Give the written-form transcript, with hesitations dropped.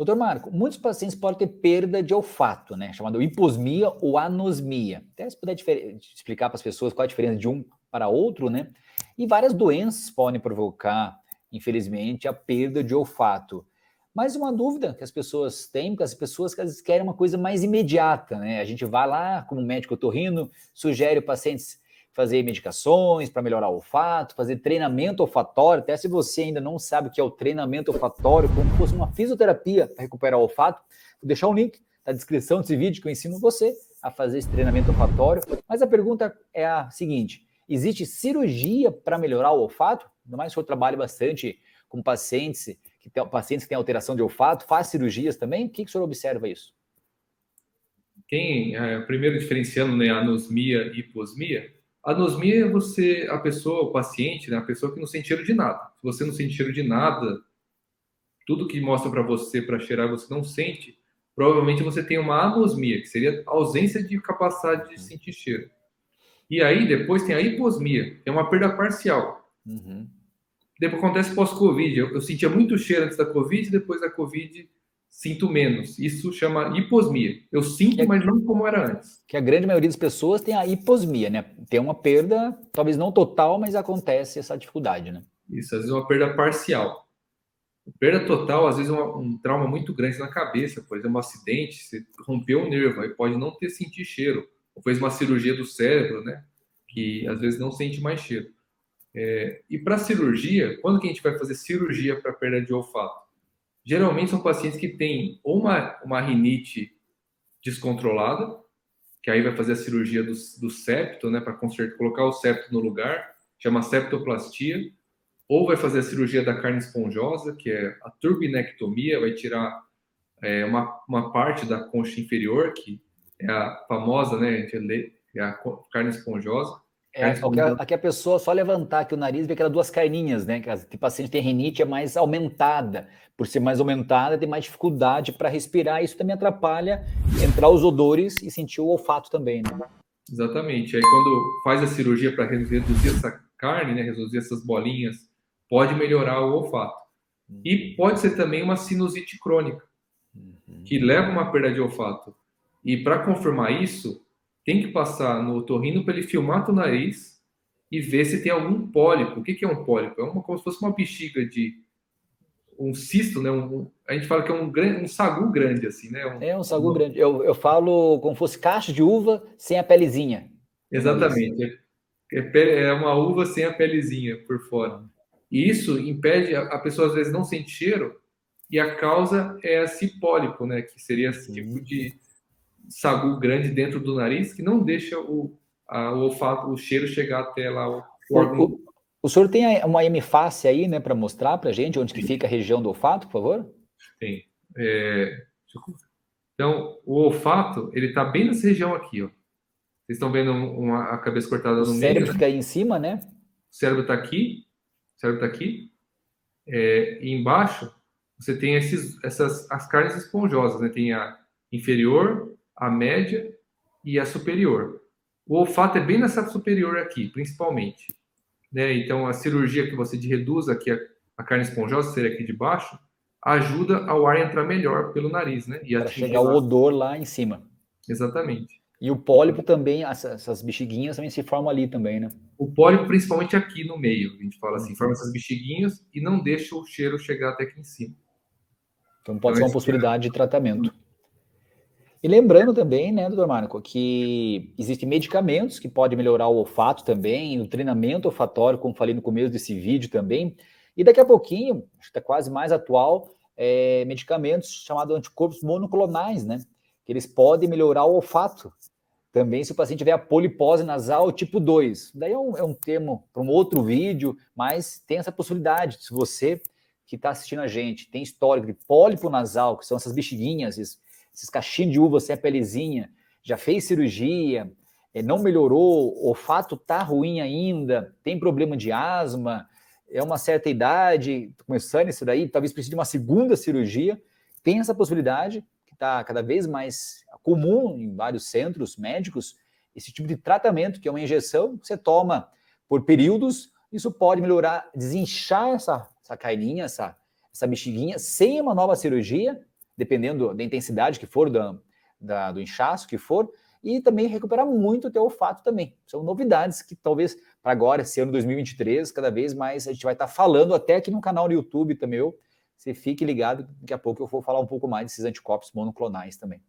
Doutor Marco, muitos pacientes podem ter perda de olfato, né? Chamada hiposmia ou anosmia. Até se puder explicar para as pessoas qual a diferença de um para outro, né? E várias doenças podem provocar, infelizmente, a perda de olfato. Mas uma dúvida que as pessoas têm, porque as pessoas às vezes querem uma coisa mais imediata, né? A gente vai lá, como médico otorrino, sugere pacientes fazer medicações para melhorar o olfato, fazer treinamento olfatório, até se você ainda não sabe o que é o treinamento olfatório, como se fosse uma fisioterapia para recuperar o olfato, vou deixar um link na descrição desse vídeo que eu ensino você a fazer esse treinamento olfatório. Mas a pergunta é a seguinte: existe cirurgia para melhorar o olfato? Ainda mais que eu trabalho bastante com pacientes que têm alteração de olfato, faz cirurgias também? O que o senhor observa isso? Primeiro diferenciando, né, anosmia e hiposmia. Anosmia é a pessoa, o paciente, né, a pessoa que não sente cheiro de nada. Se você não sente cheiro de nada, tudo que mostra para você para cheirar você não sente, provavelmente você tem uma anosmia, que seria ausência de capacidade de sentir cheiro. E aí depois tem a hiposmia, que é uma perda parcial. Depois acontece pós-Covid. Eu sentia muito cheiro antes da Covid, depois da Covid sinto menos. Isso chama hiposmia. Eu sinto, mas não como era antes. Que a grande maioria das pessoas tem a hiposmia, né? Tem uma perda, talvez não total, mas acontece essa dificuldade, né? Isso, às vezes é uma perda parcial. Perda total, às vezes, é um trauma muito grande na cabeça, por exemplo, um acidente, você rompeu o nervo, aí pode não ter sentido cheiro. Ou fez uma cirurgia do cérebro, né? Que às vezes não sente mais cheiro. E para cirurgia, quando que a gente vai fazer cirurgia para perda de olfato? Geralmente são pacientes que têm ou uma rinite descontrolada, que aí vai fazer a cirurgia do septo, né? Para colocar o septo no lugar, chama septoplastia. Ou vai fazer a cirurgia da carne esponjosa, que é a turbinectomia, vai tirar uma parte da concha inferior, que é a famosa, né, é a carne esponjosa. Aqui a pessoa só levantar aqui o nariz e ver aquelas duas carninhas, né? Que o paciente tem rinite é mais aumentada. Por ser mais aumentada, tem mais dificuldade para respirar. Isso também atrapalha entrar os odores e sentir o olfato também, né? Exatamente. Aí quando faz a cirurgia para reduzir essa carne, né, reduzir essas bolinhas, pode melhorar o olfato. E pode ser também uma sinusite crônica, que leva a uma perda de olfato. E para confirmar isso, tem que passar no otorrino para ele filmar teu nariz e ver se tem algum pólipo. O que é um pólipo? Como se fosse uma bexiga de um cisto, né? A gente fala que é um sagu grande, assim, né? É um sagu grande. Eu falo como fosse cacho de uva sem a pelezinha no nariz. Exatamente. É uma uva sem a pelezinha por fora. E isso impede, a pessoa às vezes não sente cheiro, e a causa é esse pólipo, né? Que seria esse tipo de sagu grande dentro do nariz que não deixa o olfato, o cheiro chegar até lá o órgão. O senhor tem uma hemifácie aí, né, para mostrar para gente onde que fica a região do olfato, por favor? Tem. Então, o olfato, ele está bem nessa região aqui, ó. Vocês estão vendo a cabeça cortada O no meio, cérebro né? fica aí em cima, né? O cérebro está aqui, o cérebro está aqui. E embaixo, você tem as carnes esponjosas, né? Tem a inferior, a média e a superior. O olfato é bem nessa superior aqui, principalmente. Né? Então, a cirurgia que você reduz aqui a carne esponjosa, seria aqui de baixo, ajuda ao ar entrar melhor pelo nariz, né? E Para atingir chegar o lá. odor lá em cima. Exatamente. E o pólipo também, essas bexiguinhas também se formam ali também, né? O pólipo, principalmente aqui no meio, a gente fala assim, forma essas bexiguinhas e não deixa o cheiro chegar até aqui em cima. Então pode Então, ser uma possibilidade de tratamento. E lembrando também, né, doutor Marco, que existem medicamentos que podem melhorar o olfato também, o treinamento olfatório, como falei no começo desse vídeo também. E daqui a pouquinho, acho que está quase mais atual, medicamentos chamados anticorpos monoclonais, né? Que eles podem melhorar o olfato também se o paciente tiver a polipose nasal tipo 2. Daí é um termo para um outro vídeo, mas tem essa possibilidade. Se você que está assistindo a gente tem histórico de pólipo nasal, que são essas bexiguinhas, esses cachinhos de uva sem a pelezinha, já fez cirurgia, não melhorou, o olfato está ruim ainda, tem problema de asma, é uma certa idade, começando isso daí, talvez precise de uma segunda cirurgia, tem essa possibilidade, que está cada vez mais comum em vários centros médicos, esse tipo de tratamento, que é uma injeção que você toma por períodos, isso pode melhorar, desinchar essa carninha, essa bexiguinha, sem uma nova cirurgia, dependendo da intensidade que for, do inchaço que for, e também recupera muito o teu olfato também. São novidades que talvez para agora, esse ano 2023, cada vez mais a gente vai estar falando até aqui no canal do YouTube também. Você fique ligado, daqui a pouco eu vou falar um pouco mais desses anticorpos monoclonais também.